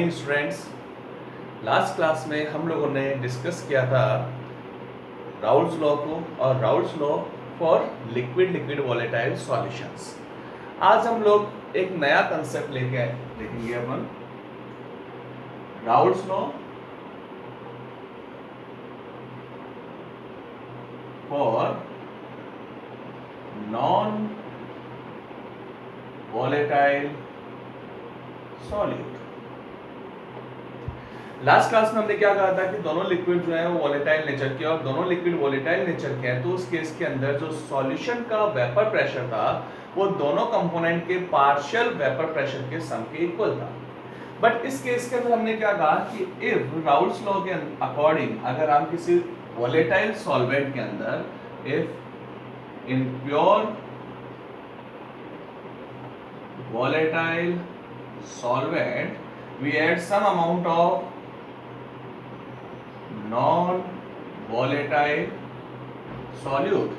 Morning students. Last class में हम लोगों ने डिस्कस किया था राउल्स लॉ को और Raoult's law for liquid volatile solutions. आज हम लोग एक नया कंसेप्ट लेके देखेंगे अपन, Raoult's law for non volatile solute. Last class में हमने क्या कहा था कि दोनों लिक्विड जो है वो वॉलेटाइल नेचर के और दोनों लिक्विड वॉलेटाइल नेचर के हैं, तो उस केस के अंदर जो सॉल्यूशन का वेपर प्रेशर था वो दोनों कंपोनेंट के पार्शियल वेपर प्रेशर के सम के इक्वल था। बट इस केस के अंदर हमने क्या कहा कि इफ राउल्स लॉ के अकॉर्डिंग अगर हम किसी वॉलेटाइल सॉल्वेंट के अंदर if in pure volatile solvent we add some amount of non volatile solute,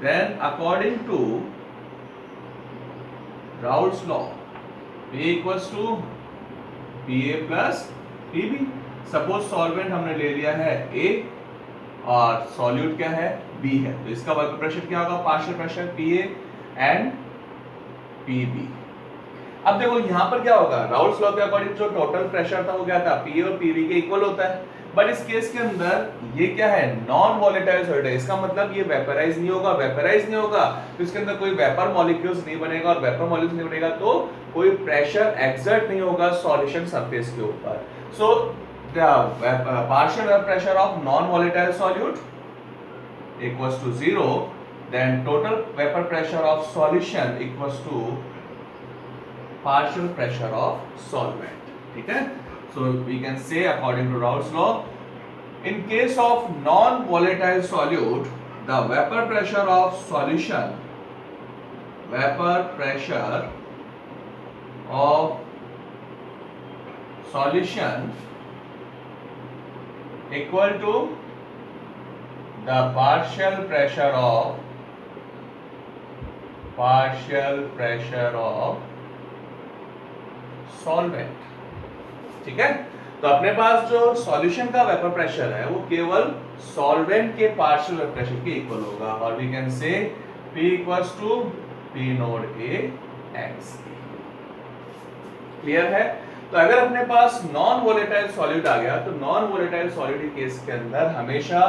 then according to Raoult's law P equals to Pa plus Pb। Suppose solvent हमने ले लिया है A और सॉल्यूट क्या है B है, तो इसका वर्क प्रेशर क्या होगा, partial pressure Pa and Pb। अब देखो यहाँ पर क्या होगा, राउल्स लॉ के अकॉर्डिंग जो टोटल प्रेशर था वो क्या था, P और Pv के इक्वल होता है। बट इस केस के अंदर ये क्या है, नॉन वॉलेटाइल सॉल्यूट है, इसका मतलब ये वेपराइज नहीं होगा। वेपराइज नहीं होगा तो इसके अंदर कोई वेपर मॉलिक्यूल्स नहीं बनेगा, और वेपर मॉलिक्यूल्स नहीं बनेगा तो कोई प्रेशर एक्सर्ट नहीं होगा सॉल्यूशन सरफेस के ऊपर। So the partial vapour pressure of non volatile solute equals to 0, then total vapor pressure of solution equals to partial pressure of solvent। ठीक है, so we can say according to Raoult's law, in case of non volatile solute the vapor pressure of solution equal to the partial pressure of solvent. ठीक है, तो अपने पास जो solution का vapour pressure है वो केवल सॉल्वेंट के पार्शियल वेपर प्रेशर के इक्वल होगा, और we can say P equals to P naught A x। Clear है? तो अगर अपने पास नॉन वोलेटाइल सॉल्यूट आ गया तो नॉन वोलेटाइल सॉल्यूट के केस के अंदर हमेशा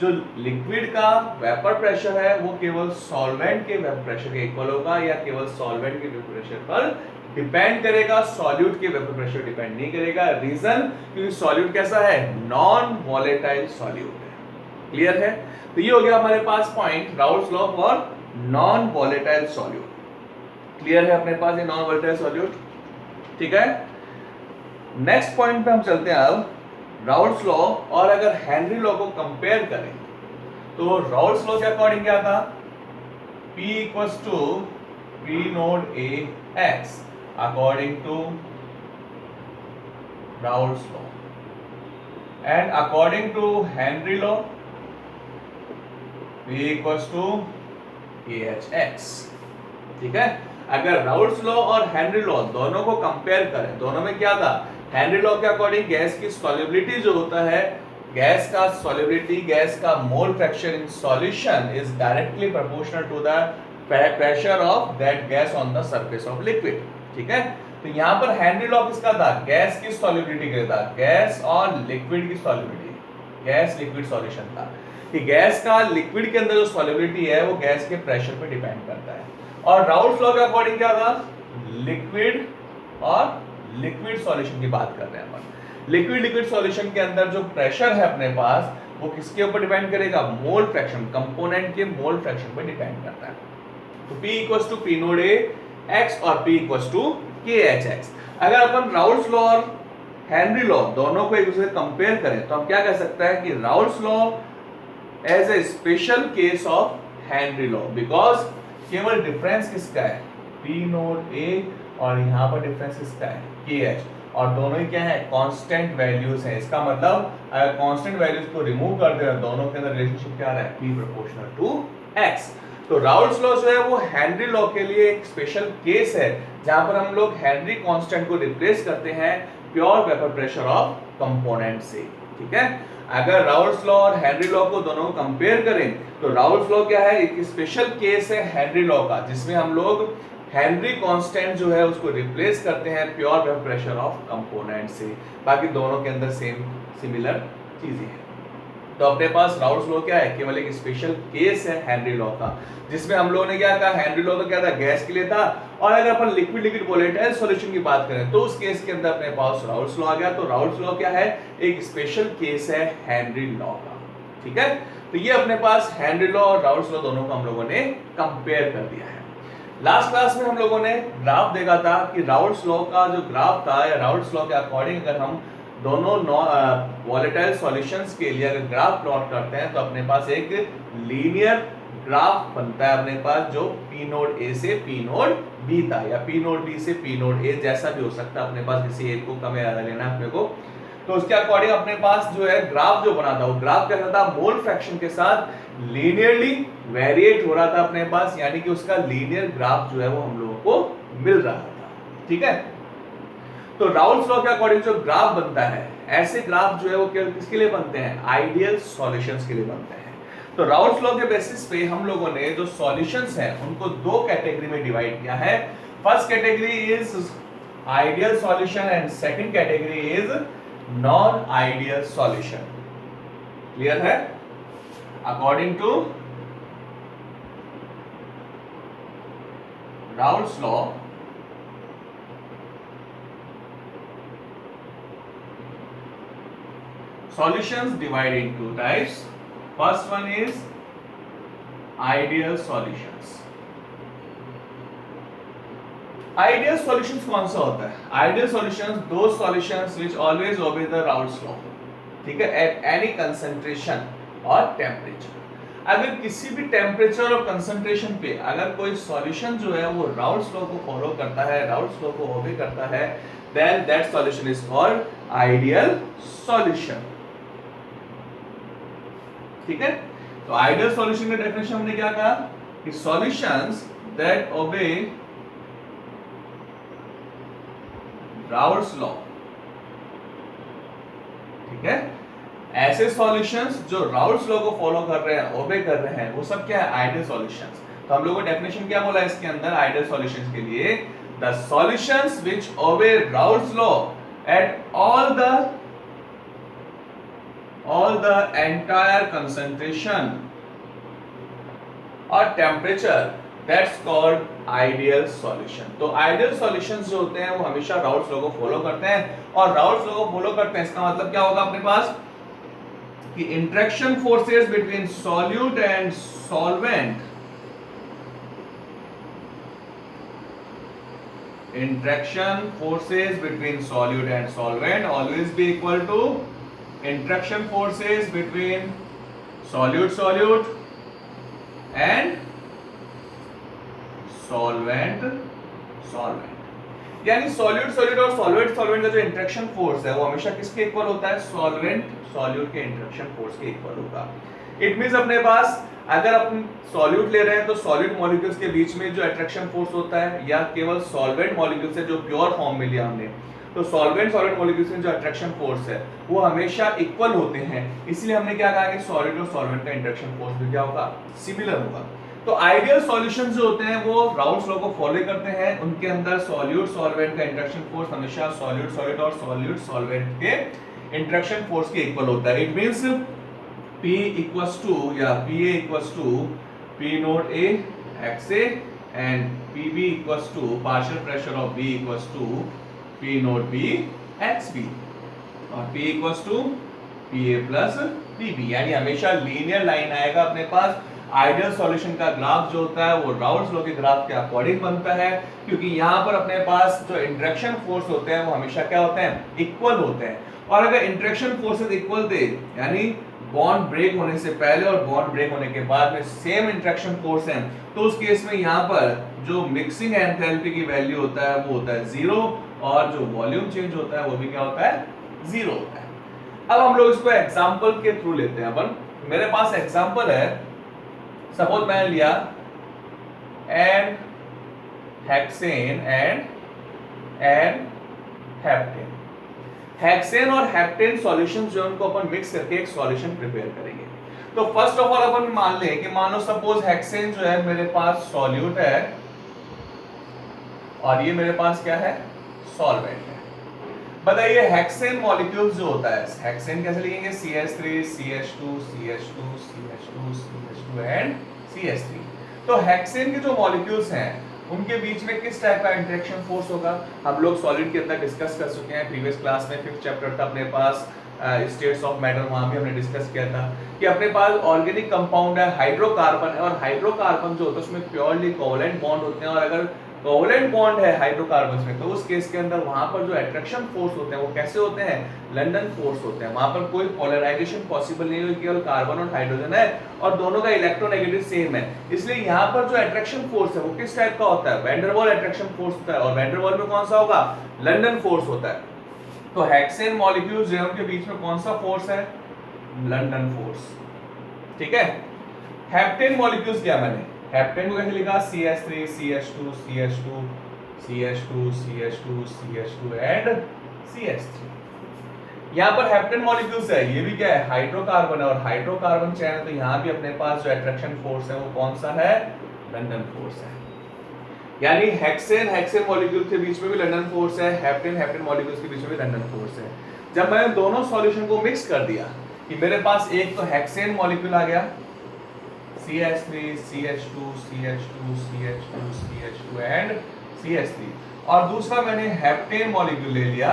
जो लिक्विड का वेपर प्रेशर है वो केवल सॉल्वेंट के वेपर प्रेशर के इक्वल होगा, या केवल सॉल्वेंट के वेपर प्रेशर पर डिपेंड करेगा, सॉल्यूट के वेपर प्रेशर डिपेंड नहीं करेगा। रीजन, क्योंकि सॉल्यूट कैसा है, नॉन वॉलेटाइल सॉल्यूट है। क्लियर है? तो ये हो गया हमारे पास point, Raoult's law for non volatile solute. Clear है अपने पास ये नॉन वॉलेटाइल सॉल्यूट? ठीक है, नेक्स्ट पॉइंट पे हम चलते हैं अब, राउल्स लॉ और अगर हेनरी लॉ को कंपेयर करें तो राउल्स लॉ के अकॉर्डिंग क्या था, P equals to P naught A x according to Raoult's law, and according to Henry law P equals to AHX। ठीक है, अगर राउल्ट्स लॉ और हेनरी लॉ दोनों को कंपेयर करें, दोनों में क्या था, हेनरी लॉ के अकॉर्डिंग गैस की सॉल्युबिलिटी जो होता है, गैस का सॉल्युबिलिटी, गैस का mole fraction in solution is directly proportional to the pressure of that gas on the surface of liquid. ठीक है, तो यहाँ पर हेनरी लॉ किसका था, गैस की सॉल्युबिलिटी का था, गैस और लिक्विड की सॉल्युबिलिटी, गैस लिक्विड सॉल्यूशन था कि गैस का लिक्विड के अंदर जो सॉल्युबिलिटी है वो गैस के प्रेशर पे डिपेंड करता है। और राउल्ट्स लॉ के अकॉर्डिंग क्या था, लिक्विड और लिक्विड सॉल्यूशन की बात कर रहे हैं अपन। लिक्विड सॉल्यूशन के अंदर जो प्रेशर है अपने पास वो किसके ऊपर डिपेंड करेगा, मोल फ्रैक्शन, कंपोनेंट के मोल फ्रैक्शन पे डिपेंड करता है। तो P equals to P naught A x और P इक्वल्स टू KHX। अगर अपन राउल्ट्स लॉ और हेनरी लॉ दोनों को एक दूसरे से कंपेयर करें तो हम क्या कह सकते हैं कि Raoult's law as a special case of Henry law, because केवल डिफरेंस किसका है, P नोड A, और यहाँ पर डिफरेंस किसका है, KH, और दोनों ही क्या है, कांस्टेंट वैल्यूज हैं। इसका मतलब अगर कांस्टेंट वैल्यूज को रिमूव कर दे दोनों के अंदर रिलेशनशिप क्या आ रहा है, P प्रोपोर्शनल टू X। तो राउल्ट्स लॉ जो है वो हेनरी लॉ के लिए एक स्पेशल केस है जहां पर हम लोग हेनरी कांस्टेंट को रिप्लेस करते हैं pure vapour pressure of component से। ठीक है, अगर राउल्ट्स लॉ और हेनरी लॉ को दोनों को कंपेयर करें तो राउल्ट्स लॉ क्या है, एक स्पेशल केस है हेनरी लॉ का, जिसमें हम लोग हेनरी कांस्टेंट जो है उसको रिप्लेस करते हैं pure vapour pressure of component से। बाकी दोनों के अंदर सिमिलर चीजें हैं। तो अपने पास राउल्ट्स लॉ क्या है, केवल एक स्पेशल केस है हेनरी लॉ का, जिसमें हम लोगों ने क्या कहा, हेनरी लॉ तो क्या था, गैस के लिए था, और अगर अपन लिक्विड वोलेटाइल सॉल्यूशन की बात करें तो उस केस के अंदर अपने पास राउल्ट्स लॉ आ गया। तो राउल्ट्स लॉ क्या है, एक स्पेशल केस है हेनरी लॉ का। ठीक है, तो ये अपने पास हेनरी लॉ और राउल्ट्स लॉ दोनों को हम लोगों ने कंपेयर कर दिया है। लास्ट क्लास में हम लोगों ने ग्राफ देखा था कि राउल्ट्स लॉ का जो ग्राफ था, या राउल्ट्स लॉ के अकॉर्डिंग अगर हम दोनों वोलेटाइल सॉल्यूशंस के लिए अगर ग्राफ प्लॉट करते हैं तो अपने पास एक लीनियर ग्राफ बनता है अपने पास, जो पी नोड ए से पी नोड बी था, या पी नोड बी से पी नोड ए, जैसा भी हो सकता है अपने पास, किसी एक को कम या ज्यादा लेना है अपने को। तो उसके अकॉर्डिंग अपने पास जो है ग्राफ जो बना था, वो ग्राफ कैसा था, मोल फ्रैक्शन के साथ लीनियरली वेरिएट हो रहा था अपने पास, यानी कि उसका लीनियर ग्राफ जो है वो हम लोगों को मिल रहा था। ठीक है, तो राउल्ट्स लॉ के अकॉर्डिंग जो ग्राफ बनता है, ऐसे ग्राफ जो है वो केवल किसके लिए बनते हैं, आइडियल सॉल्यूशंस के लिए बनते हैं। तो राउल्ट्स लॉ के बेसिस पे हम लोगों ने जो सॉल्यूशंस हैं उनको दो कैटेगरी में डिवाइड किया है। First category is ideal solution and second category is non ideal solution. Clear है? According to Raoult's law, solutions divided into two types. First one is ideal solutions. Ideal solutions कौन सा होता है? Ideal solutions those solutions which always obey the Raoult's law. ठीक है, at any concentration और temperature. अगर किसी भी टेम्परेचर और कंसंट्रेशन पे अगर कोई सॉल्यूशन जो है वो राउल्ट्स लॉ को फॉलो करता है, राउल्ट्स लॉ को ओबे करता है, then that solution is called ideal solution. ठीक है, तो आइडियल सॉल्यूशन का डेफिनेशन हमने क्या कहा कि सॉल्यूशंस दैट ओबे राउल्ट्स लॉ। ठीक है, ऐसे सॉल्यूशंस जो राउल्ट्स लॉ को फॉलो कर रहे हैं, ओबे कर रहे हैं, वो सब क्या है, आइडियल सॉल्यूशंस। तो हम लोगों को डेफिनेशन क्या बोला इसके अंदर आइडियल सॉल्यूशंस के लिए, the solutions which obey Raoult's law at all the entire concentration or temperature, that's called ideal solution. तो ideal solutions जो होते हैं वो हमेशा राउल्ट्स लॉ को फॉलो करते हैं, और राउल्ट्स लॉ को फॉलो करते हैं इसका मतलब क्या होगा अपने पास कि interaction forces between solute and solvent, interaction forces between solute and solvent always be equal to interaction forces between solute and solvent। यानी solute और solvent का जो इंटरेक्शन फोर्स है वो हमेशा किसके इक्वल होता है, सॉल्वेंट सॉल्यूट के इंटरेक्शन फोर्स के इक्वल होगा। इट मींस अपने पास अगर अपन सॉल्यूट ले रहे हैं तो सॉलिड मॉलिक्यूल्स के बीच में जो अट्रैक्शन फोर्स होता है, या केवल सॉल्वेंट मॉलिक्यूल्स है जो प्योर फॉर्म में लिया हमने, तो सॉल्वेंट सॉलिड मॉलिक्यूल्स में जो अट्रैक्शन फोर्स है वो हमेशा इक्वल होते हैं। इसलिए हमने क्या कहा कि सॉलिड और सॉल्वेंट का इंटरेक्शन फोर्स भी क्या होगा, सिमिलर होगा। तो आइडियल सॉल्यूशंस जो होते हैं वो राउल्ट्स लॉ को फॉलो करते हैं, उनके अंदर सॉल्यूट सॉल्वेंट का इंटरेक्शन फोर्स हमेशा सॉल्यूट सॉलिड और सॉल्यूट सॉल्वेंट के इंटरेक्शन फोर्स के इक्वल होता है। It means P equals to या PA equals to P node A XA and PB equals to partial pressure of B equals to P node B XB और P equals to PA plus PB, यानी हमेशा linear line आएगा अपने पास। Ideal solution का graph जो होता है वो राउल्ट्स लॉ के ग्राफ के अकॉर्डिंग बनता है, क्योंकि यहाँ पर अपने पास जो इंटरेक्शन फोर्स होते हैं वो हमेशा क्या होते हैं, इक्वल होते हैं। और अगर इंटरेक्शन फोर्सेस इक्वल थे, यानी बॉन्ड ब्रेक होने से पहले और बॉन्ड ब्रेक होने के बाद में सेम इंटरेक्शन फोर्स है, तो उस केस में यहाँ पर जो मिक्सिंग एंथैल्पी की वैल्यू होता है वो होता है 0, और जो वॉल्यूम चेंज होता है वो भी क्या होता है, 0 होता है। अब हम लोग इसको एग्जांपल के थ्रू लेते हैं। अपन मेरे पास एग्जांपल है, सपोज मैंने लिया n hexane and heptane. Hexane और हेप्टेन सॉल्यूशंस जो उनको अपन मिक्स करके एक सॉल्यूशन प्रिपेयर करेंगे। तो फर्स्ट ऑफ ऑल अपन मान ले कि मानो सपोज हेक्सेन जो है मेरे पास सॉल्यूट है और ये मेरे पास क्या है, सॉल्वेंट है। बताइए हेक्सेन मॉलिक्यूल जो होता है, हेक्सेन कैसे लिखेंगे, CH3 CH2 CH2 CH2 CH2 and CH3। तो हेक्सेन के जो मॉलिक्यूल्स हैं उनके बीच में किस टाइप का इंटरेक्शन फोर्स होगा, हम लोग सॉलिड के अंदर डिस्कस कर चुके हैं। प्रीवियस क्लास में 5th चैप्टर था अपने पास, स्टेट्स ऑफ मैटर, वहां भी हमने डिस्कस किया था कि अपने पास ऑर्गेनिक कंपाउंड है, हाइड्रोकार्बन है, और हाइड्रोकार्बन जो होता है उसमें प्योरली कोवलेंट बॉन्ड होते हैं, और अगर कोवलेंट बॉन्ड है हाइड्रोकार्बन्स में तो उस केस के अंदर वहां पर जो अट्रैक्शन फोर्स होते हैं वो कैसे होते हैं, लंदन फोर्स होते हैं। वहां पर कोई पोलराइजेशन पॉसिबल नहीं है, केवल कार्बन और हाइड्रोजन है और दोनों का इलेक्ट्रोनेगेटिव सेम है, इसलिए यहाँ पर जो अट्रैक्शन फोर्स है वो किस टाइप का होता है, वैन डर वाल अट्रैक्शन फोर्स होता है, और वैन डर वाल में कौन सा होगा, लंदन फोर्स होता है। तो हेक्सेन मॉलिक्यूल्स जो है उनके बीच में कौन सा फोर्स है, लंदन फोर्स। ठीक है। हेप्टेन मॉलिक्यूल्स क्या मैंने, हेप्टेन को कैसे लिखा, CH3 CH2 CH2 CH2 CH2 CH2 and CH3। यहाँ पर हेप्टेन मॉलिक्यूल्स है, ये भी क्या है, हाइड्रोकार्बन है, और हाइड्रोकार्बन चेन है, तो यहाँ भी अपने पास जो अट्रैक्शन फोर्स है वो कौन सा है, लंदन फोर्स है। यानी हेक्सेन मॉलिक्यूल के बीच में भी लंदन फोर्स है, हेप्टेन मॉलिक्यूल्स के बीच में भी लंदन फोर्स है। जब मैंने दोनों सॉल्यूशन को मिक्स कर दिया कि मेरे पास एक तो हेक्सेन मॉलिक्यूल आ गया CH3 CH2 CH2 CH2 CH2 and CH3, और दूसरा मैंने हेप्टेन मॉलिक्यूल ले लिया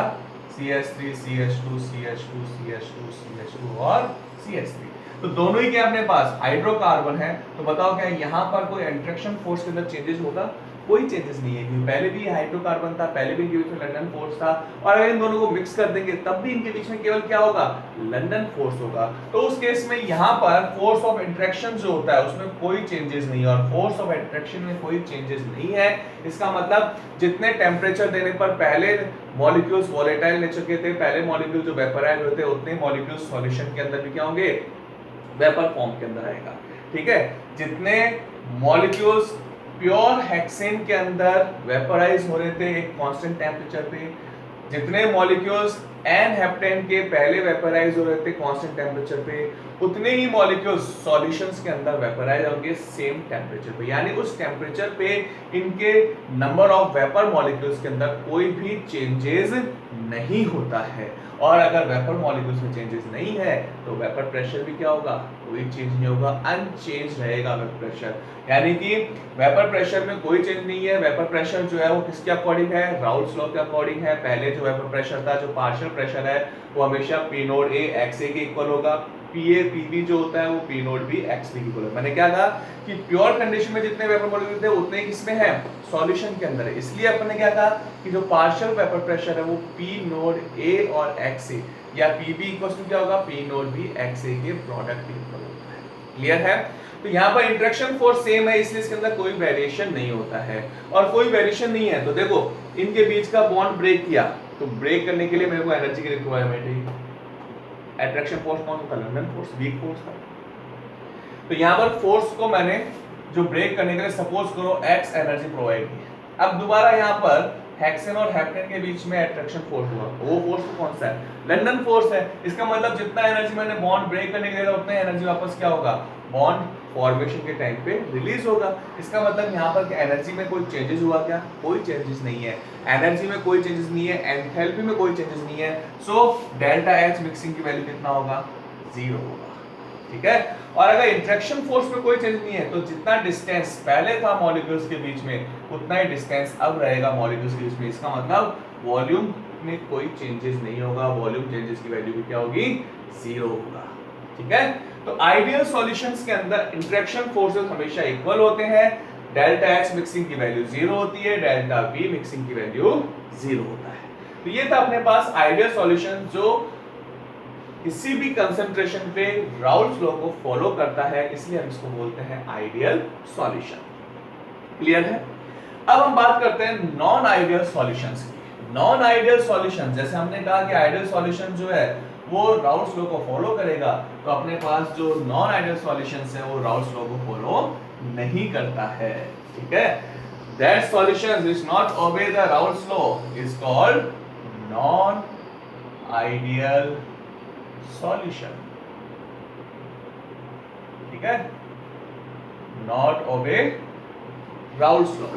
CH3 CH2 CH2 CH2 CH2 और CH3। तो दोनों ही क्या अपने पास हाइड्रोकार्बन है, तो बताओ क्या यहाँ पर कोई इंटरेक्शन फोर्स के अंदर चेंजेस होगा, कोई चेंजेस नहीं है, क्योंकि पहले भी हाइड्रोकार्बन था, पहले भी इनके बीच में लंदन फोर्स था, और अगर इन दोनों को मिक्स कर देंगे तब भी इनके बीच में केवल क्या होगा, लंदन फोर्स होगा। तो उस केस में यहाँ पर फोर्स ऑफ इंटरेक्शन जो होता है उसमें कोई चेंजेस नहीं है, और फोर्स ऑफ अट्रैक्शन में कोई चेंजेस नहीं है। इसका मतलब जितने टेम्परेचर देने पर पहले मॉलिक्यूल्स वोलेटाइल नेचर के थे, पहले मॉलिक्यूल जो वेपराइज होते हैं, उतने मॉलिक्यूल्स सॉल्यूशन के अंदर भी क्या होंगे, वेपर फॉर्म के अंदर आएगा। ठीक है। जितने मॉलिक्यूल्स प्योर हेक्सेन के अंदर वेपराइज हो रहे थे एक कांस्टेंट टेम्परेचर पे, जितने मॉलिक्यूल्स एन हेप्टेन के पहले वेपराइज हो रहे थे कांस्टेंट टेम्परेचर पे, उतने ही मॉलिक्यूल्स सॉल्यूशंस के अंदर वेपराइज होंगे सेम टेम्परेचर पे। यानी उस टेम्परेचर पे इनके नंबर ऑफ वेपर मॉलिक्यूल्स के अंदर कोई भी चेंजेस नहीं होता है, और अगर वेपर मॉलिक्यूल्स में चेंजेस नहीं है तो वेपर प्रेशर भी क्या होगा, कोई चेंज नहीं होगा, अनचेंज रहेगा वेपर प्रेशर। यानी कि वेपर प्रेशर में कोई चेंज नहीं है। वेपर प्रेशर जो है वो किसके अकॉर्डिंग है, राउल्ट्स लॉ के अकॉर्डिंग है। पहले जो वेपर प्रेशर था, जो पार्शियल प्रेशर है, वो हमेशा P नोड A XA के इक्वल होगा, PB जो होता है वो P नोड B XB के इक्वल है। मैंने क्या कहा कि प्योर कंडीशन में जितने वेपर मॉलिक्यूल थे उतने ही किसमें है, सॉल्यूशन के अंदर है। इसलिए अपन ने क्या कहा कि जो पार्शियल वेपर प्रेशर है वो P नोड A और XA या PB इक्वल टू क्या होगा, P नोड B XA के प्रोडक्ट के इक्वल होता है। क्लियर है। तो यहाँ पर इंटरेक्शन फोर्स सेम है, इसलिए इसके अंदर कोई वेरिएशन नहीं होता है, और कोई वेरिएशन नहीं है तो देखो इनके बीच का बॉन्ड ब्रेक किया, तो ब्रेक करने के लिए मेरे को एनर्जी की रिक्वायरमेंट है। अट्रैक्शन फोर्स कौन था, लंदन फोर्स, वीक फोर्स था। तो यहाँ पर फोर्स को मैंने जो ब्रेक करने के लिए सपोज करो X एनर्जी प्रोवाइड की। अब दोबारा यहाँ पर हेक्सेन और हेप्टेन के बीच में अट्रैक्शन फोर्स हुआ, वो फोर्स तो कौन सा है, लंदन फोर्स है। इसका मतलब जितना एनर्जी मैंने बॉन्ड ब्रेक करने के लिए उतना एनर्जी वापस क्या होगा, बॉन्ड फॉर्मेशन के टाइम पे रिलीज होगा। इसका मतलब यहाँ पर एनर्जी में कोई चेंजेस हुआ क्या, कोई चेंजेस नहीं है। एनर्जी में कोई चेंजेस नहीं है, एंथैल्पी में कोई चेंजेस नहीं है। सो डेल्टा H मिक्सिंग की वैल्यू कितना होगा, 0 होगा। ठीक है। और अगर इंटरेक्शन फोर्स में कोई चेंज नहीं है तो जितना डिस्टेंस पहले था मॉलिक्यूल्स के बीच में उतना ही डिस्टेंस अब रहेगा मॉलिक्यूल्स के बीच में। इसका मतलब वॉल्यूम में कोई चेंजेस नहीं होगा, वॉल्यूम चेंजेस की वैल्यू भी क्या होगी, 0 होगा। ठीक है। तो आइडियल सॉल्यूशंस के अंदर इंटरेक्शन फोर्सेस हमेशा इक्वल होते हैं। डेल्टा H मिक्सिंग की वैल्यू 0 होती है, डेल्टा V मिक्सिंग की वैल्यू 0 होता है। तो ये था अपने पास आइडियल सॉल्यूशन जो किसी भी कंसंट्रेशन पे राउल्ट्स लॉ को फॉलो करता है, इसलिए हम इसको बोलते हैं आइडियल सॉल्यूशन। क्लियर है। अब हम बात करते हैं नॉन आइडियल सॉल्यूशंस की। नॉन आइडियल सॉल्यूशन, जैसे हमने कहा कि आइडियल सॉल्यूशन जो है वो राउल्ट्स लॉ को फॉलो करेगा, तो अपने पास जो नॉन आइडियल सॉल्यूशंस है वो राउल्ट्स लॉ को फॉलो नहीं करता है। ठीक है। That solution which not obey the Raoult's law is called non ideal solution, ठीक है, not obey Raoult's law.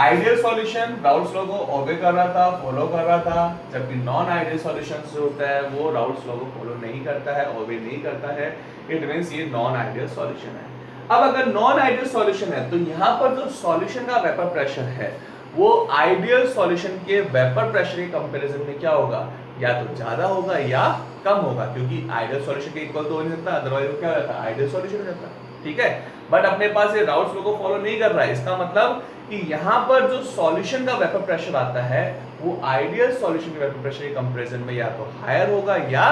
Ideal solution Raoul's law को ओबे कर रहा था, फॉलो कर रहा था, जबकि नॉन आइडियल सॉल्यूशन जो होता है वो राउल्स लॉ को फॉलो नहीं करता है, ओबे नहीं करता है। इट मींस ये नॉन आइडियल सॉल्यूशन है। अब अगर नॉन आइडियल सॉल्यूशन है तो यहाँ पर जो सॉल्यूशन का वेपर प्रेशर है वो आइडियल सॉल्यूशन के वेपर प्रेशर के कंपैरिजन में क्या होगा, या तो ज्यादा होगा या कम होगा, क्योंकि आइडियल सॉल्यूशन के इक्वल तो हो नहीं सकता, अदरवाइज वो क्या रहता है, आइडियल सॉल्यूशन हो जाता है, ठीक है। बट अपने पास ये राउल्स लॉ को फॉलो नहीं कर रहा है। इसका मतलब कि यहाँ पर जो सॉल्यूशन का वेपर प्रेशर आता है वो आइडियल सॉल्यूशन के वेपर प्रेशर के कंपैरिजन में या तो हायर होगा या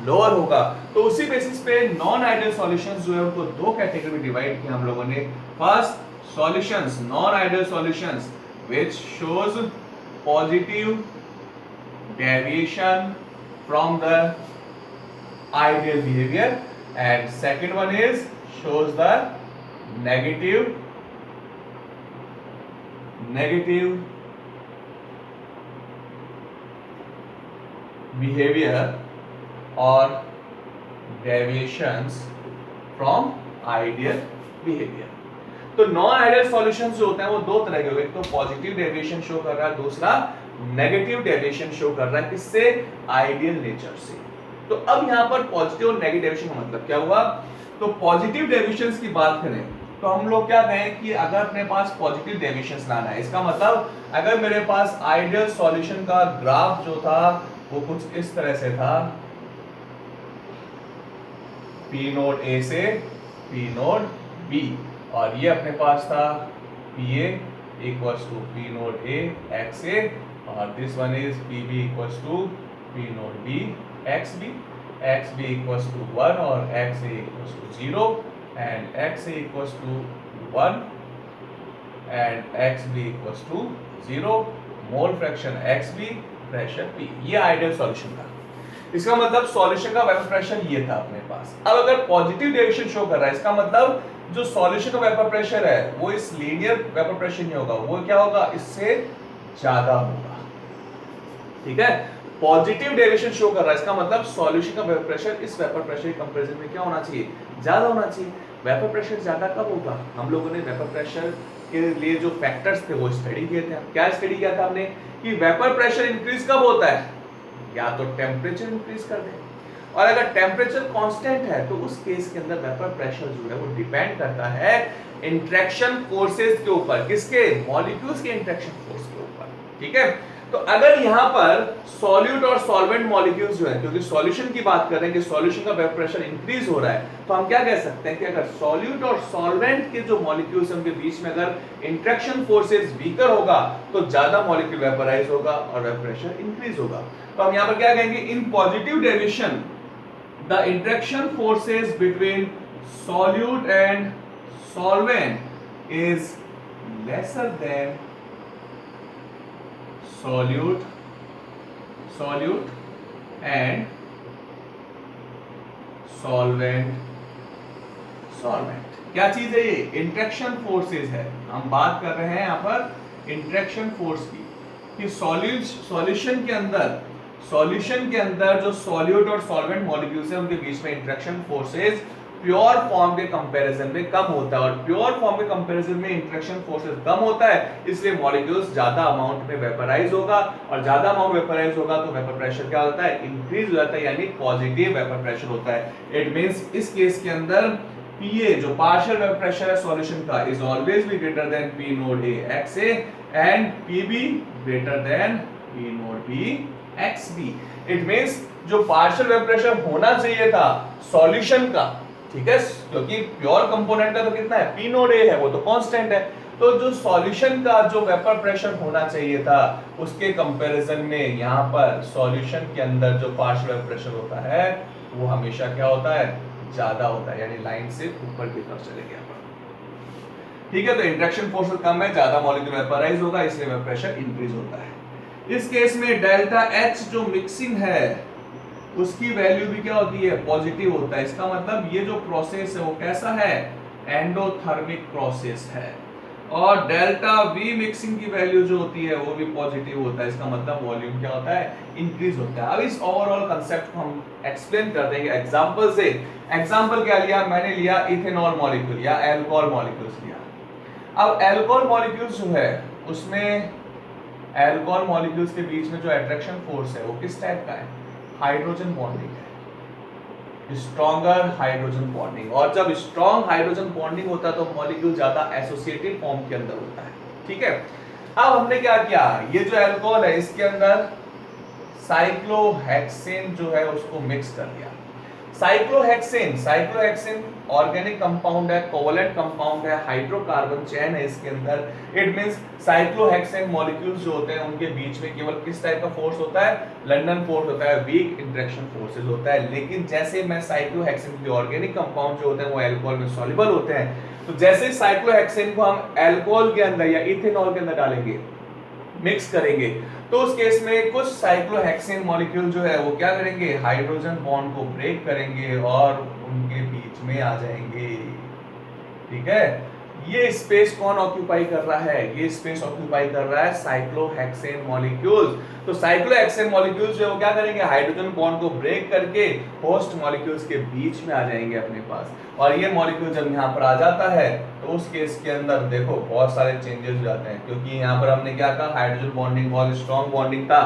लोअर होगा। तो उसी बेसिस पे नॉन आइडियल सॉल्यूशंस जो है उनको दो कैटेगरी में डिवाइड किया हम लोगों ने। First solutions, non ideal solutions which shows positive deviation from the ideal behavior, and second one is shows the negative behavior or deviations from ideal behavior। तो नॉन आइडियल सॉल्यूशंस जो होते हैं वो दो तरह के होंगे, एक तो पॉजिटिव डेविएशन शो कर रहा है, दूसरा नेगेटिव डेविएशन शो कर रहा है। किससे, आइडियल नेचर से। तो अब यहाँ पर पॉजिटिव और नेगेटिव डेविएशन का मतलब क्या हुआ, तो पॉजिटिव डेविएशंस की बात करें तो हम लोग क्या कहें कि अगर अपने पास पॉजिटिव डेविएशंस लाना है, इसका मतलब अगर मेरे पास आइडियल सॉल्यूशन का ग्राफ जो था वो कुछ इस तरह से था, पी नोड ए से पी नोड बी, और ये अपने पास था P A equals to P naught A x A, और this one is P B equals to P naught B x B equals to 1 और X A equals to 0 and X A equals to 1 and X B equals to 0, mole fraction X B, pressure P. ये ideal solution था। इसका मतलब solution का vapour pressure ये था अपने पास। अब अगर पॉजिटिव डेविएशन शो कर रहा है, इसका मतलब जो सॉल्यूशन का वेपर प्रेशर है वो इस लीनियर वेपर प्रेशर नहीं होगा, वो क्या होगा, इससे ज्यादा होगा, ठीक है। पॉजिटिव डेविएशन शो कर रहा है, इसका मतलब सॉल्यूशन का वेपर प्रेशर इस वेपर प्रेशर के कंपैरिजन में क्या होना चाहिए, ज्यादा होना चाहिए। वेपर प्रेशर ज्यादा कब होगा, हम लोगों ने वेपर प्रेशर के लिए जो फैक्टर्स थे वो स्टडी किए थे। क्या स्टडी किया था हमने कि वेपर प्रेशर इंक्रीज कब होता है, या तो टेम्परेचर इंक्रीज कर दे, और अगर टेम्परेचर कांस्टेंट है तो उस केस के अंदर वेपर प्रेशर जो है वो डिपेंड करता है इंटरेक्शन फोर्सेस के ऊपर, किसके, मॉलिक्यूल्स के इंटरेक्शन फोर्स के ऊपर, ठीक है। तो अगर यहाँ पर सॉल्यूट और सॉल्वेंट मॉलिक्यूल्स जो है, क्योंकि सॉल्यूशन की बात कर रहे हैं कि सॉल्यूशन का वेपर प्रेशर इंक्रीज हो रहा है, तो हम क्या कह सकते हैं कि अगर सॉल्यूट और सॉल्वेंट के जो मॉलिक्यूल्स हैं उनके बीच में अगर इंटरेक्शन फोर्सेस वीकर होगा तो ज्यादा मॉलिक्यूल वेपराइज होगा और वेपर प्रेशर इंक्रीज होगा। तो हम यहाँ पर क्या कहेंगे, in positive deviation the interaction forces between solute and solvent is lesser than solute and solvent। क्या चीज है ये, इंटरेक्शन फोर्सेस है। हम बात कर रहे हैं यहाँ पर इंटरेक्शन फोर्स की, कि सॉल्यूशन के अंदर जो सॉल्यूट और सॉल्वेंट मॉलिक्यूल्स हैं उनके बीच में इंटरेक्शन फोर्सेस प्योर फॉर्म के कंपैरिजन में कम होता है, और प्योर फॉर्म के कंपैरिजन में इंटरेक्शन फोर्सेस कम होता है, इसलिए मॉलिक्यूल्स ज्यादा अमाउंट में वेपराइज होगा, और ज्यादा अमाउंट वेपराइज होगा तो वेपर प्रेशर क्या होता है, इंक्रीज हो जाता है, यानी पॉजिटिव वेपर प्रेशर होता है। इट मींस इस केस के अंदर पीए जो पार्शियल वेपर प्रेशर है सॉल्यूशन का is always be greater than P naught A x A and PB greater than P naught B x B. It means जो partial vapour pressure होना चाहिए था सॉल्यूशन का, ठीक है, क्योंकि प्योर कंपोनेंट का तो कितना है, पी नोड ए है, वो तो कांस्टेंट है, तो जो सॉल्यूशन का जो वेपर प्रेशर होना चाहिए था उसके कंपैरिजन में यहाँ पर सॉल्यूशन के अंदर जो पार्शियल वेपर प्रेशर होता है वो हमेशा क्या होता है, ज्यादा होता है, यानी लाइन से ऊपर की तरफ चले गया, ठीक है। तो इंटरेक्शन फोर्स कम है, ज्यादा मॉलिक्यूल वेपराइज होगा, इसलिए वेपर प्रेशर इंक्रीज होता है। इस केस में डेल्टा एच जो मिक्सिंग है उसकी वैल्यू भी क्या होती है, पॉजिटिव होता है। इसका मतलब ये जो प्रोसेस है वो कैसा है, एंडोथर्मिक प्रोसेस है। और डेल्टा वी मिक्सिंग की वैल्यू जो होती है वो भी पॉजिटिव होता है। इसका मतलब वॉल्यूम क्या होता है, इंक्रीज होता है। अब इस ओवरऑल कांसेप्ट को हम एक्सप्लेन कर देंगे एग्जांपल से। एग्जांपल क्या लिया, मैंने लिया इथेनॉल मॉलिक्यूल या अल्कोहल मॉलिक्यूल्स लिया। अब अल्कोहल मॉलिक्यूल्स जो है उसमें अल्कोहल मॉलिक्यूल्स के बीच में जो अट्रैक्शन फोर्स है वो किस टाइप का है, हाइड्रोजन बॉन्डिंग है, स्ट्रॉन्गर हाइड्रोजन बॉन्डिंग। और जब स्ट्रॉन्ग हाइड्रोजन बॉन्डिंग होता है तो मॉलिक्यूल ज्यादा एसोसिएटेड फॉर्म के अंदर होता है। ठीक है, अब हमने क्या किया, ये जो अल्कोहल है इसके अंदर साइक्लोहेक्सेन जो है उसको मिक्स कर दिया। साइक्लोहेक्सेन ऑर्गेनिक कंपाउंड है, कोवलेंट कंपाउंड है, हाइड्रोकार्बन चेन है इसके अंदर। इट मींस साइक्लोहेक्सेन मॉलिक्यूल्स जो होते हैं उनके बीच में केवल किस टाइप का फोर्स होता है, लंदन फोर्स होता है, वीक इंटरेक्शन फोर्सेस होता है। लेकिन जैसे मैं साइक्लोहेक्सेन के ऑर्गेनिक कंपाउंड जो होते हैं वो अल्कोहल में सॉल्युबल होते हैं, तो जैसे साइक्लोहेक्सेन को हम अल्कोहल के अंदर या इथेनॉल के अंदर डालेंगे, मिक्स करेंगे, तो उस केस में कुछ साइक्लोहेक्सेन मॉलिक्यूल जो है वो क्या करेंगे, हाइड्रोजन बॉन्ड को ब्रेक करेंगे और उनके बीच में आ जाएंगे। ठीक है, ये स्पेस कौन ऑक्यूपाई कर रहा है, ये स्पेस ऑक्यूपाई कर रहा है साइक्लोहेक्सेन मॉलिक्यूल्स। तो साइक्लोहेक्सेन मॉलिक्यूल्स जो है वो क्या करेंगे, हाइड्रोजन बॉन्ड को ब्रेक करके होस्ट मॉलिक्यूल्स के बीच में आ जाएंगे अपने पास। और ये मॉलिक्यूल जब यहाँ पर आ जाता है तो उस केस के अंदर देखो बहुत सारे चेंजेस हो जाते हैं, क्योंकि यहाँ पर हमने क्या कहा, हाइड्रोजन बॉन्डिंग बहुत स्ट्रॉन्ग बॉन्डिंग था।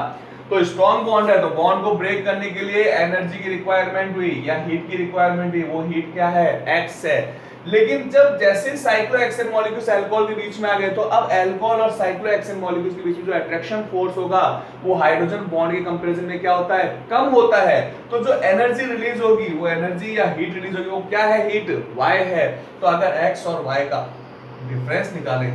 तो स्ट्रॉन्ग बॉन्ड है तो बॉन्ड को ब्रेक करने के लिए एनर्जी की रिक्वायरमेंट हुई या हीट की रिक्वायरमेंट हुई, वो हीट क्या है, एक्स है। लेकिन जब जैसे साइक्लोहेक्सेन मॉलिक्यूल्स अल्कोहल के बीच में आ गए तो अब अल्कोहल और साइक्लोहेक्सेन मॉलिक्यूल्स के बीच में जो अट्रैक्शन फोर्स होगा वो हाइड्रोजन बॉन्ड के कंपैरिजन में क्या होता है, कम होता है। तो जो एनर्जी रिलीज होगी, वो एनर्जी या हीट रिलीज होगी, वो क्या है, हीट, y है। तो अगर x और y का डिफरेंस निकालें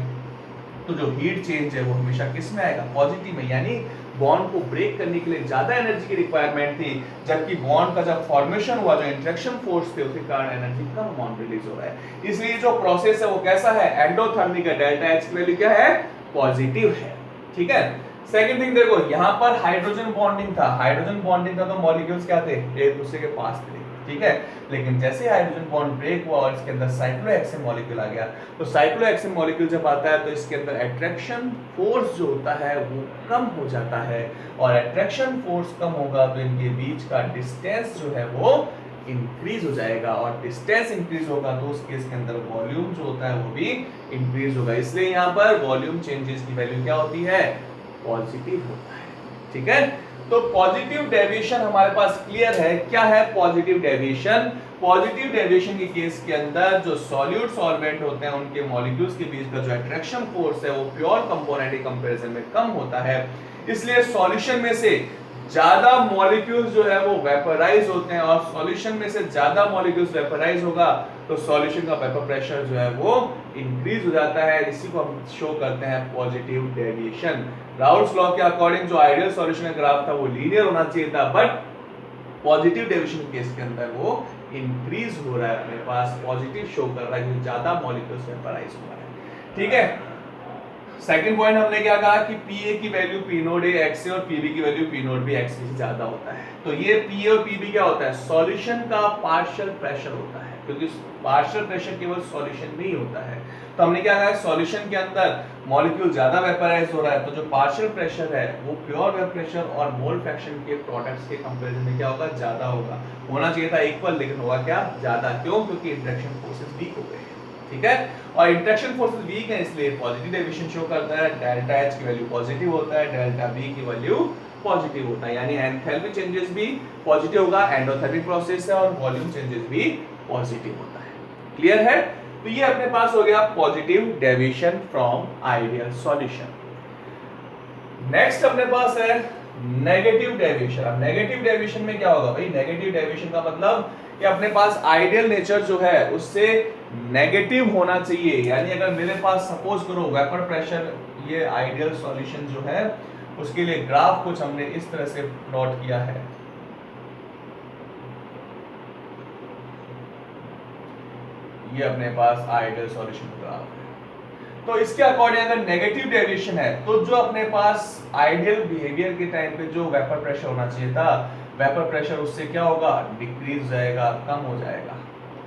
तो जो हीट चेंज है वो हमेशा किस में आएगा, पॉजिटिव में। यानी बॉन्ड को ब्रेक करने के लिए ज्यादा एनर्जी की रिक्वायरमेंट थी, जबकि बॉन्ड का जब फॉर्मेशन हुआ, जो इंटरेक्शन फोर्स थे उसके कारण एनर्जी कम अमाउंट रिलीज हो रहा है। इसलिए जो प्रोसेस है वो कैसा है, एंडोथर्मिक है, डेल्टा एच की वैल्यू क्या है, पॉजिटिव है। ठीक है, सेकंड थिंग देखो, यहाँ पर हाइड्रोजन बॉन्डिंग था, हाइड्रोजन बॉन्डिंग था तो मॉलिक्यूल्स क्या थे, एक दूसरे के पास थे। ठीक है, लेकिन जैसे हाइड्रोजन बॉन्ड ब्रेक हुआ और इसके अंदर साइक्लोहेक्सेन मॉलिक्यूल आ गया, तो साइक्लोहेक्सेन मॉलिक्यूल जब आता है तो इसके अंदर अट्रैक्शन फोर्स जो होता है वो कम हो जाता है, और अट्रैक्शन फोर्स कम होगा तो इनके बीच का डिस्टेंस जो है वो इंक्रीज हो जाएगा, और डिस्टेंस इंक्रीज होगा तो उस केस के अंदर वॉल्यूम जो होता है वो भी इंक्रीज होगा। इसलिए यहाँ पर वॉल्यूम चेंजेस की वैल्यू क्या होती है, पॉजिटिव होता है। ठीक है, तो पॉजिटिव डेविएशन हमारे पास क्लियर है। क्या है पॉजिटिव डेविएशन, पॉजिटिव डेविएशन के केस के अंदर जो सॉल्यूट सॉल्वेंट होते हैं उनके मॉलिक्यूल्स के बीच का जो अट्रैक्शन फोर्स है वो प्योर कंपोनेंट के कंपैरिजन में कम होता है। इसलिए सॉल्यूशन में से ज्यादा मॉलिक्यूल्स जो है वो वेपराइज होते हैं, और सॉल्यूशन में से ज्यादा मॉलिक्यूल्स वेपराइज होगा तो सॉल्यूशन का वेपर प्रेशर जो है वो इंक्रीज हो जाता है। इसी को हम शो करते हैं पॉजिटिव डेविएशन। राउल्ट्स लॉ के अकॉर्डिंग जो आइडियल सॉल्यूशन का ग्राफ था वो लीनियर होना चाहिए था, बट पॉजिटिव डेविएशन केस के अंदर वो इंक्रीज हो रहा है, अपने पास पॉजिटिव शो कर रहा है क्योंकि ज्यादा मॉलिक्यूल्स वेपराइज हो रहा है। ठीक है, सेकंड पॉइंट हमने क्या कहा कि पीए की value P naught A x से और पीबी की value P naught B x से ज्यादा होता है। तो ये पीए और पीबी क्या होता है, सॉल्यूशन का पार्शियल प्रेशर होता है, क्योंकि पार्शियल प्रेशर केवल सॉल्यूशन में ही होता है। तो हमने क्या कहा, सॉल्यूशन के अंदर मॉलिक्यूल ज्यादा वेपराइज हो रहा है तो जो पार्शियल प्रेशर है वो प्योर वेपर प्रेशर और मोल फ्रैक्शन के प्रोडक्ट्स के कंपैरिजन में क्या होगा, ज्यादा होगा। होना चाहिए था इक्वल, लेकिन होगा क्या, ज्यादा। क्यों, क्योंकि इंटरेक्शन फोर्सेस वीक हो गए। ठीक है, और इंटरेक्शन फोर्सेस वीक है इसलिए पॉजिटिव डेविएशन शो करता है। डेल्टा एच की वैल्यू पॉजिटिव होता है, डेल्टा बी की वैल्यू पॉजिटिव होता है, यानी एंथैल्पी चेंजेस भी पॉजिटिव होगा, एंडोथर्मिक प्रोसेस है, और वॉल्यूम चेंजेस भी पॉजिटिव होता है। क्लियर है, तो ये अपने पास हो गया positive deviation from ideal solution. Next अपने पास है नेगेटिव डेविएशन। अब नेगेटिव डेविएशन में क्या होगा भाई, नेगेटिव डेविएशन का मतलब कि अपने पास आइडियल नेचर जो है उससे नेगेटिव होना चाहिए। यानी अगर मेरे पास सपोज करो वेपर प्रेशर, ये आइडियल सॉल्यूशन जो है उसके लिए ग्राफ कुछ हमने इस तरह से प्लॉट किया है। ये अपने पास आइडियल सॉल्यूशन ग्राफ है। तो इसके अकॉर्डिंग अगर नेगेटिव डेविएशन है तो जो अपने पास आइडियल बिहेवियर के टाइम पे जो वेपर प्रेशर होना चाहिए था, वेपर प्रेशर उससे क्या होगा, डिक्रीज हो जाएगा, कम हो जाएगा।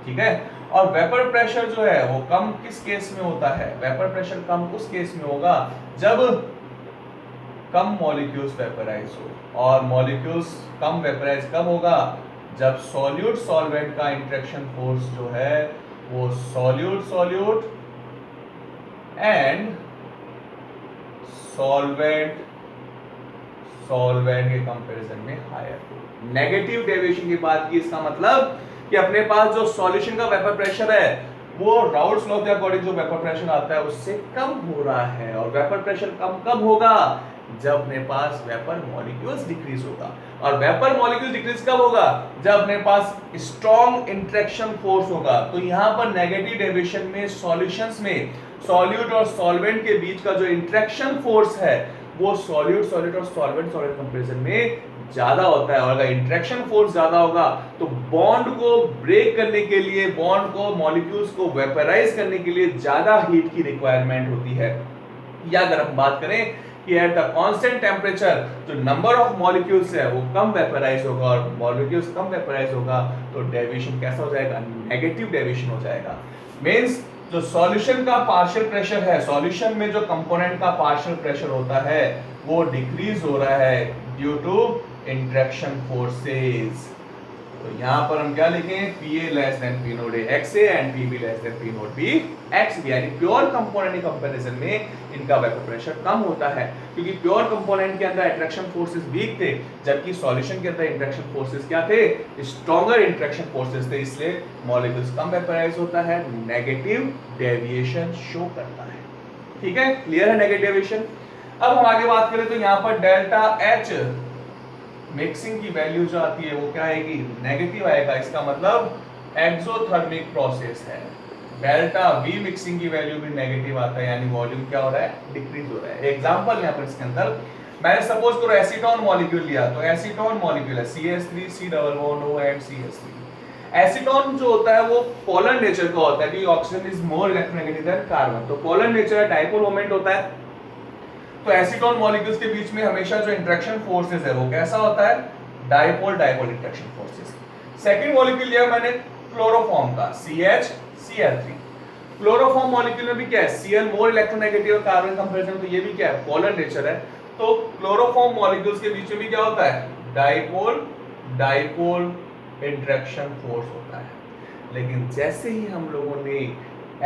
ठीक है, और वेपर प्रेशर जो है वो कम किस केस में होता है? वेपर प्रेशर कम उस केस में होगा जब कम मॉलिक्यूल्स वेपराइज हो, और मॉलिक्यूल्स कम वेपराइज कब होगा? जब सॉल्यूट सॉल्वेंट का इंटरेक्शन फोर्स जो है वो solute solute and solvent solvent के कंपैरिजन में हायर हो। नेगेटिव डेविएशन की बात की, इसका मतलब कि अपने पास जो सॉल्यूशन का वेपर प्रेशर है वो राउल्ट्स लॉ के अकॉर्डिंग जो वेपर प्रेशर आता है उससे कम हो रहा है। और वेपर प्रेशर कम कब होगा? जब अपने पास वेपर मॉलिक्यूल्स डिक्रीज होगा। और वेपर मॉलिक्यूल डिक्रीज कब होगा? जब अपने पास स्ट्रॉन्ग इंटरेक्शन फोर्स होगा। तो यहां पर नेगेटिव डेविएशन में सॉल्यूशंस में सॉल्यूट और सॉल्वेंट के बीच का जो इंटरेक्शन फोर्स है वो सॉल्यूट सॉल्यूट और सॉल्वेंट सॉल्वेंट कंपैरिजन में ज्यादा होता है। और अगर इंटरेक्शन फोर्स ज्यादा होगा तो बॉन्ड को ब्रेक करने के लिए, बॉन्ड को, मॉलिक्यूल्स को वेपराइज करने के लिए ज्यादा हीट की रिक्वायरमेंट होती है। या अगर हम बात करें कि एट द कांस्टेंट टेम्परेचर जो नंबर ऑफ मॉलिक्यूल्स है वो कम वेपराइज होगा, और मॉलिक्यूल्स कम वेपराइज होगा तो डेविएशन कैसा हो जाएगा? नेगेटिव डेविएशन हो जाएगा। मींस जो सॉल्यूशन का पार्शियल प्रेशर है, सॉल्यूशन में जो कंपोनेंट का पार्शियल प्रेशर होता है वो डिक्रीज हो रहा है ड्यू टू इंटरेक्शन फोर्सेस। तो यहां पर हम क्या लिखें? Pa less than P note A XA and PB less than P note B XB, यानी प्योर कंपोनेंट के कंपैरिजन में इनका वेपर प्रेशर कम होता है, क्योंकि प्योर कंपोनेंट के अंदर इंटरेक्शन फोर्सेस वीक थे, जबकि सॉल्यूशन के अंदर इंटरेक्शन फोर्सेस क्या थे? स्ट्रॉन्गर इंटरेक्शन फोर्सेस थे, इसलिए मॉलिक्यूल्स कम वेपराइज होता है, नेगेटिव डेविएशन शो करता है। ठीक है, क्लियर है नेगेटिव डेविएशन। अब हम आगे बात करें तो यहां पर डेल्टा H मिक्सिंग की वैल्यू जो आती है वो क्या आएगी? नेगेटिव आएगा। इसका मतलब एक्सोथर्मिक प्रोसेस है। डेल्टा V मिक्सिंग की वैल्यू भी नेगेटिव आता है, यानी वॉल्यूम क्या हो रहा है? डिक्रीज हो रहा है। एग्जांपल यहां पर इसके अंदर मैंने सपोज करो एसीटोन मॉलिक्यूल लिया, तो एसीटोन मॉलिक्यूल है CH3 C double bond O and CH3। Acetone जो होता है वो पोलर नेचर का होता है, क्योंकि oxygen is more electronegative than carbon, तो पोलर नेचर है, डाइपोल मोमेंट होता है। तो एसीटोन मॉलिक्यूल्स के बीच में हमेशा जो इंटरेक्शन फोर्सेस है वो कैसा होता है? Dipole dipole interaction forces. Second molecule लिया मैंने क्लोरोफॉर्म का CH Cl3। क्लोरोफॉर्म मॉलिक्यूल में भी क्या है? Cl मोर इलेक्ट्रोनेगेटिव और कार्बन कंपैरिजन, तो ये भी क्या है? पोलर नेचर है। तो क्लोरोफॉर्म मॉलिक्यूल्स के बीच में भी क्या होता है? डाइपोल डाइपोल इंटरेक्शन फोर्स होता है। लेकिन जैसे ही हम लोगों ने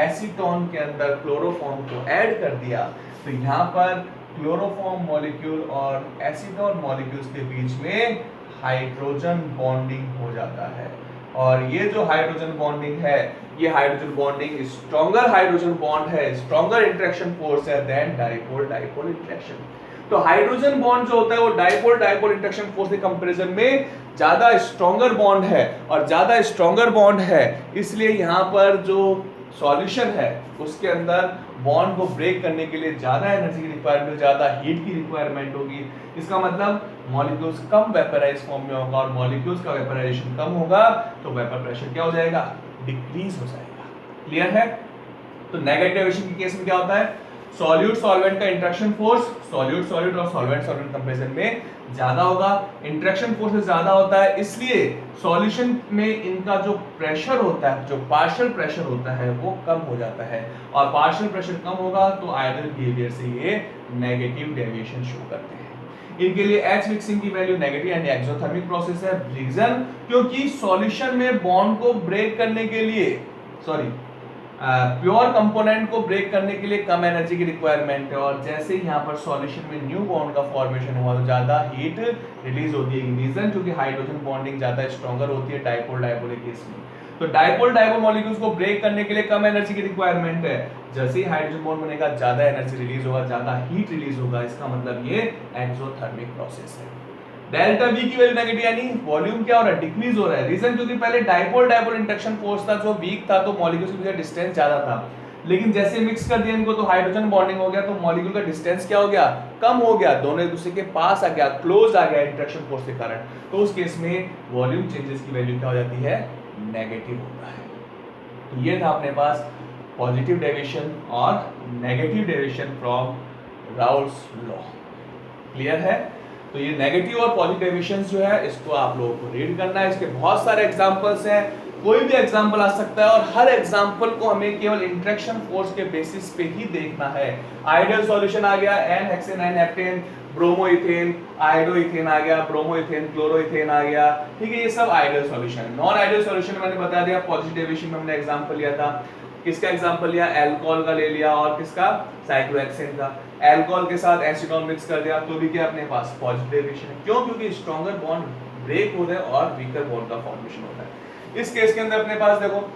एसीटोन के अंदर क्लोरोफॉर्म को ऐड कर दिया तो यहाँ पर क्लोरोफॉर्म मॉलिक्यूल और एसीटोन मॉलिक्यूल्स के बीच में हाइड्रोजन बॉन्डिंग हो जाता है। और ये जो हाइड्रोजन बॉन्डिंग है, ये hydrogen bonding stronger hydrogen bond है, स्ट्रॉन्गर इंटरेक्शन फोर्स है देन डाइपोल डाइपोल इंटरेक्शन। तो हाइड्रोजन बॉन्ड जो होता है वो डाइपोल डाइपोल इंटरेक्शन फोर्स के कंपैरिजन में ज्यादा स्ट्रॉन्गर बॉन्ड है, और ज्यादा स्ट्रॉन्गर बॉन्ड है इसलिए यहाँ पर जो सॉल्यूशन है उसके अंदर बॉन्ड को ब्रेक करने के लिए ज्यादा एनर्जी की रिक्वायरमेंट, ज्यादा हीट की रिक्वायरमेंट होगी। इसका मतलब मॉलिक्यूल्स कम वेपराइज फॉर्म में होगा, और मॉलिक्यूल्स का वेपराइजेशन कम होगा तो वेपर प्रेशर क्या हो जाएगा? डिक्रीज हो जाएगा। क्लियर है? तो नेगेटिव डेविएशन के केस में क्या होता है? सॉल्यूट सॉल्वेंट का इंटरेक्शन फोर्स सॉल्यूट सॉल्यूट और सॉल्वेंट सॉल्वेंट कंपैरिजन में ज्यादा होगा, इंटरेक्शन फोर्स ज्यादा होता है, इसलिए सॉल्यूशन में इनका जो प्रेशर होता है, जो पार्शियल प्रेशर होता है वो कम हो जाता है, और पार्शियल प्रेशर कम होगा तो आइडल बिहेवियर से ये नेगेटिव डेविएशन शो करते हैं। इनके लिए H मिक्सिंग की वैल्यू नेगेटिव यानी एक्सोथर्मिक प्रोसेस है। रीजन क्योंकि सॉल्यूशन में बॉन्ड को ब्रेक करने के लिए प्योर कंपोनेंट को ब्रेक करने के लिए कम एनर्जी की रिक्वायरमेंट है, और जैसे ही यहाँ पर सॉल्यूशन में न्यू बॉन्ड का फॉर्मेशन हुआ तो ज्यादा हीट रिलीज होती है। रीजन क्योंकि हाइड्रोजन बॉन्डिंग ज्यादा स्ट्रॉन्गर होती है डाइपोल डाइपोल के केस में। तो डाइपोल डाइपोल मॉलिक्यूल्स को ब्रेक करने के लिए कम एनर्जी की रिक्वायरमेंट है, जैसे ही हाइड्रोजन बॉन्ड बनेगा ज्यादा एनर्जी रिलीज होगा, ज्यादा हीट रिलीज होगा। इसका मतलब ये एक्सोथर्मिक प्रोसेस है। डेल्टा V की वैल्यू नेगेटिव यानी वॉल्यूम क्या हो रहा है? डिक्रीज हो रहा है। रीजन क्योंकि पहले डाइपोल डाइपोल इंटरेक्शन फोर्स था जो वीक था, तो मॉलिक्यूल्स के बीच डिस्टेंस ज्यादा था, लेकिन जैसे मिक्स कर दिया इनको तो हाइड्रोजन बॉन्डिंग हो गया, तो मॉलिक्यूल का डिस्टेंस क्या हो गया? कम हो गया, दोनों एक दूसरे के पास आ गया, क्लोज आ गया इंटरेक्शन फोर्स के कारण। तो उस केस में वॉल्यूम चेंजेस की वैल्यू क्या हो जाती है? नेगेटिव होता है। तो ये था अपने पास पॉजिटिव डेविएशन और negative deviation from Raoult's law. Clear है? तो ये नेगेटिव और पॉजिटिव डेविएशंस जो है इसको आप लोगों को रीड करना है। इसके बहुत सारे एग्जांपल्स हैं, कोई भी एग्जाम्पल आ सकता है और हर एग्जाम्पल को हमें केवल इंटरेक्शन फोर्स के बेसिस पे ही देखना है। आइडियल सॉल्यूशन आ गया N hexane N heptane bromoethane, आयोडोइथेन आ गया, ब्रोमोइथेन क्लोरोइथेन आ गया, ठीक है, ये सब आइडियल सॉल्यूशन है। नॉन आइडियल सॉल्यूशन मैंने बता दिया, पॉजिटिव डेविएशन में हमने एग्जांपल लिया था, किसका एग्जांपल लिया, अल्कोहल का ले लिया और किसका, साइक्लोहेक्सेन का। अल्कोहल के साथ एसीटोन मिक्स कर दिया तो भी क्या अपने पास पॉजिटिव डेविएशन है। क्यों? क्योंकि स्ट्रॉन्गर बॉन्ड ब्रेक हो रहे हैं और वीकर बॉन्ड का फॉर्मेशन होता है। इस केस के अंदर अपने पास देखो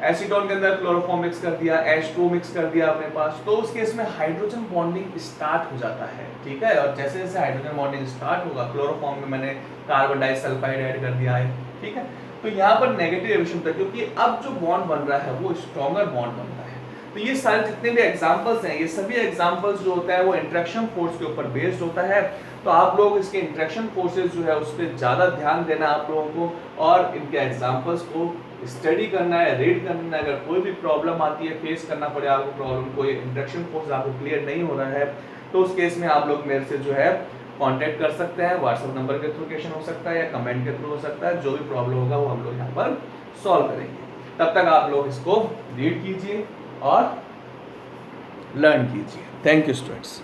एसीटोन के अंदर क्लोरोफॉर्म मिक्स कर दिया, H2 मिक्स कर दिया अपने पास, तो उस केस में हाइड्रोजन बॉन्डिंग स्टार्ट हो जाता है, ठीक है। और जैसे जैसे हाइड्रोजन बॉन्डिंग स्टार्ट होगा, क्लोरोफॉर्म में मैंने कार्बन डाइसल्फाइड ऐड कर दिया है, ठीक है, तो यहाँ पर नेगेटिव एमिशन था क्योंकि अब जो बॉन्ड बन रहा है वो स्ट्रॉन्गर बॉन्ड बन रहा है। तो ये सारे जितने भी एग्जांपल्स हैं, ये सभी एग्जांपल्स जो होता है वो इंटरेक्शन फोर्स के ऊपर बेस्ड होता है। तो आप लोग इसके इंटरेक्शन फोर्सेस जो है उस पर ज़्यादा ध्यान देना आप लोगों को और इनके एग्जांपल्स को स्टडी करना है, रीड करना है। अगर कोई भी प्रॉब्लम आती है, फेस करना पड़े आपको प्रॉब्लम, कोई इंटरेक्शन फोर्स आपको क्लियर नहीं हो रहा है, तो उस केस में आप लोग मेरे से जो है कांटेक्ट कर सकते हैं। व्हाट्सएप नंबर के थ्रू क्वेश्चन हो सकता है या कमेंट के थ्रू हो सकता है, जो भी प्रॉब्लम होगा वो हम लोग यहाँ पर सॉल्व करेंगे। तब तक आप लोग इसको रीड कीजिए और लर्न कीजिए। Thank you students.